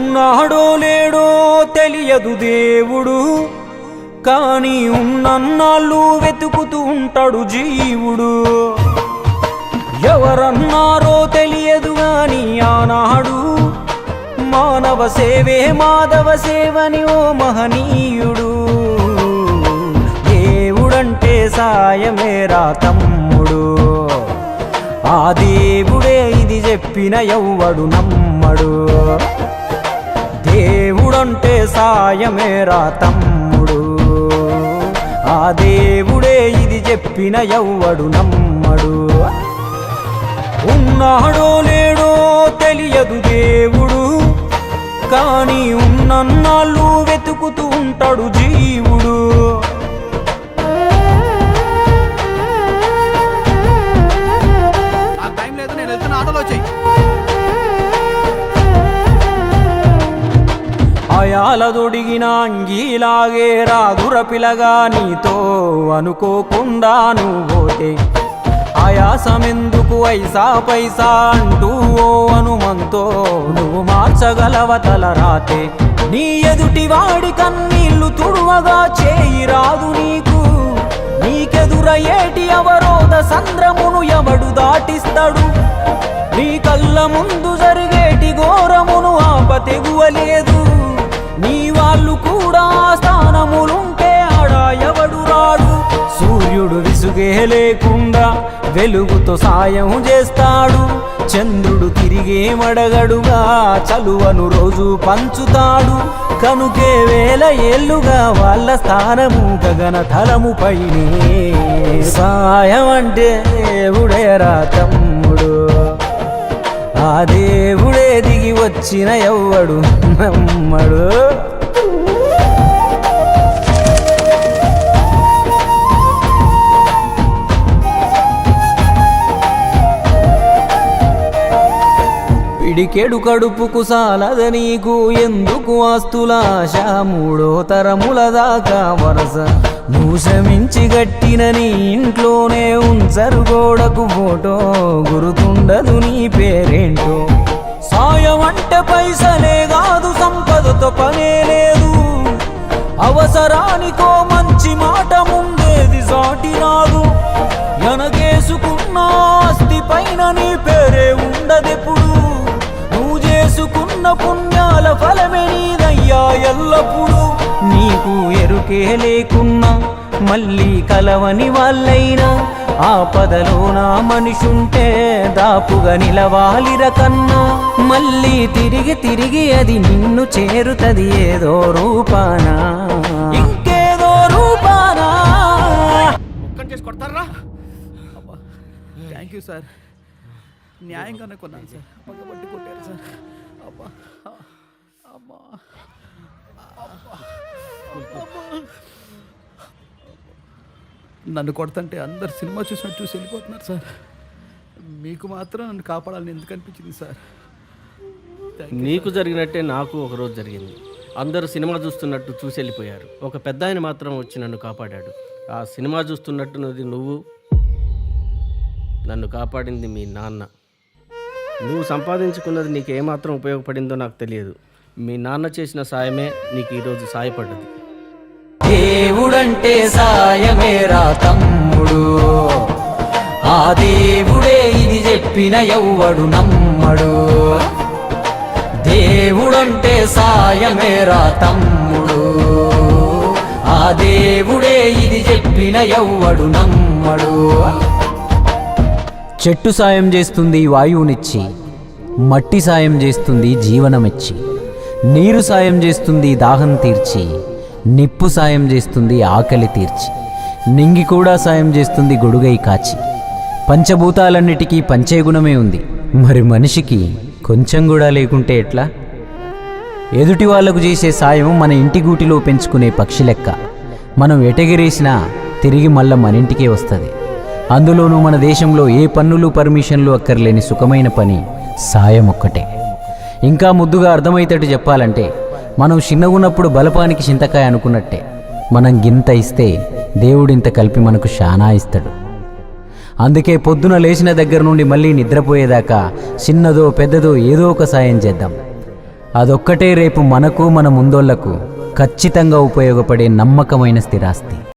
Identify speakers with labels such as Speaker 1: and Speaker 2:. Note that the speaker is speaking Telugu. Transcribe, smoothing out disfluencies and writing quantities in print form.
Speaker 1: ఉన్నాడో లేడో తెలియదు దేవుడు, కానీ ఉన్నన్నాళ్ళు వెతుకుతూ ఉంటాడు జీవుడు. ఎవరన్నారో తెలియదు గాని ఆనాడు మానవ సేవే మాధవ సేవని ఓ మహనీయుడు. దేవుడంటే సాయమేరా తమ్ముడు, ఆ దేవుడే ఇది చెప్పిన ఎవ్వడు నమ్మడు. దేవుడంటే సాయమేరా తమ్ముడు, ఆ దేవుడే ఇది చెప్పిన ఎవ్వడు నమ్మడు. ఉన్నాడో లేడో తెలియదు దేవుడు, కానీ ఉన్నన్నాళ్ళు వెతుకుతూ ఉంటాడు జీవుడు. అయాలదొడిగిన అంగీలాగే రాదుర పిలగా నీతో అనుకోకుండా నువ్వోతే. ఆయాసమెందుకు ఐసా పైసా అంటూ ఓ అనుమంతో నువ్వు మార్చగలవ తలరాతే. నీ ఎదుటి వాడి కన్నీళ్లు తుడువగా చేయి రాదు నీకు, నీకెదురయ్యేటి అవరోధ సంద్రమును ఎవడు దాటిస్తాడు. నీ కళ్ళ ముందు జరిగేటి ఘోరమును ఆపతెగువలేదు, నీ వాళ్ళు కూడా స్థానములుంటే ఆడా ఎవడు రాడు. సూర్యుడు విసుగే లేకుండా వెలుగుతో సాయం చేస్తాడు, చంద్రుడు తిరిగే మడగడుగా చలువను రోజు పంచుతాడు. కనుకే వేల ఏళ్ళుగా వాళ్ళ స్థానము గగన తలము పైనే. సాయం అంటే దేవుడేరా తమ్ముడు, ఆ దేవుడే దిగి వచ్చిన ఎవ్వడు నమ్మడు. పిడికెడు కడుపుకు సాలద నీకు ఎందుకు ఆస్తులాశ, మూడో తరముల దాకా వరస నువ్వు శ్రమించి గట్టిన నీ ఇంట్లోనే ఉంచరు గోడకు ఫోటో, గుర్తుండదు నీ పేరేంటో. సాయం అంటే పైసలే కాదు, సంపదతో పనే లేదు, అవసరానికో మంచి మాట ముందేది సాటి రాదు. ఎనగేసుకున్న ఆస్తి పైన నీ పేరే ఉండదెప్పుడు, నువ్వు చేసుకున్న పుణ్యాల ఫలమే నీదయ్యా ఎల్లప్పుడు. నీకు ఎరుకే లేకున్నా మళ్ళీ కలవని వాళ్ళైనా, ఆపదలో నా మనిషుంటే దాపుగా నిలవాలిర కన్నా. మళ్ళీ తిరిగి తిరిగి అది నిన్ను చేరుతది ఏదో రూపానా, ఇంకేదో రూపానా.
Speaker 2: థ్యాంక్ యూ సార్, న్యాయంగానే కొన్నాను సార్, పక్కబట్టి కొట్టారు సార్. అబ్బా అమ్మా నన్ను కొడుతుంటే అందరు సినిమా చూసినట్టు చూసి వెళ్ళిపోతున్నారు సార్, మీకు మాత్రం నన్ను కాపాడాలని ఎందుకు అనిపించింది సార్?
Speaker 3: నీకు జరిగినట్టే నాకు ఒకరోజు జరిగింది. అందరూ సినిమా చూస్తున్నట్టు చూసి వెళ్ళిపోయారు, ఒక పెద్ద ఆయన మాత్రం వచ్చి నన్ను కాపాడాడు. ఆ సినిమా చూస్తున్నట్టున్నది నువ్వు, నన్ను కాపాడింది మీ నాన్న. నువ్వు సంపాదించుకున్నది నీకు ఏమాత్రం ఉపయోగపడిందో నాకు తెలియదు, మీ నాన్న చేసిన సాయమే నీకు ఈరోజు సాయపడ్డది.
Speaker 1: దేవుడంటే సాయమేరా తమ్ముడు, ఆ దేవుడే ఇది చెప్పిన ఎవ్వడు నమ్మడు. దేవుడంటే సాయమేరా తమ్ముడు, ఆ దేవుడే ఇది చెప్పిన ఎవ్వడు నమ్మడు. చెట్టు సాయం చేస్తుంది వాయువునిచ్చి, మట్టి సాయం చేస్తుంది జీవనమిచ్చి, నీరు సాయం చేస్తుంది దాహం తీర్చి, నిప్పు సాయం చేస్తుంది ఆకలి తీర్చి, నింగి కూడా సాయం చేస్తుంది గొడుగై కాచి. పంచభూతాలన్నిటికీ పంచేగుణమే ఉంది, మరి మనిషికి కొంచెం కూడా లేకుంటే ఎట్లా? ఎదుటి వాళ్లకు చేసే సాయం మన ఇంటి గూటిలో పెంచుకునే పక్షి లెక్క, మనం ఎటగిరేసినా తిరిగి మళ్ళా మన ఇంటికే వస్తుంది. అందులోనూ మన దేశంలో ఏ పన్నులు పర్మిషన్లు అక్కర్లేని సుఖమైన పని సాయం ఒక్కటే. ఇంకా ముద్దుగా అర్థమయ్యేటట్టు చెప్పాలంటే, మనం చిన్నగున్నప్పుడు బలపానికి చింతకాయ అనుకున్నట్టే, మనం గింత ఇస్తే దేవుడింత కలిపి మనకు శానా ఇస్తాడు. అందుకే పొద్దున లేచిన దగ్గర నుండి మళ్ళీ నిద్రపోయేదాకా చిన్నదో పెద్దదో ఏదో ఒక సాయం చేద్దాం. అదొక్కటే రేపు మనకు మన ముందోళ్లకు ఖచ్చితంగా ఉపయోగపడే నమ్మకమైన స్థిరాస్తి.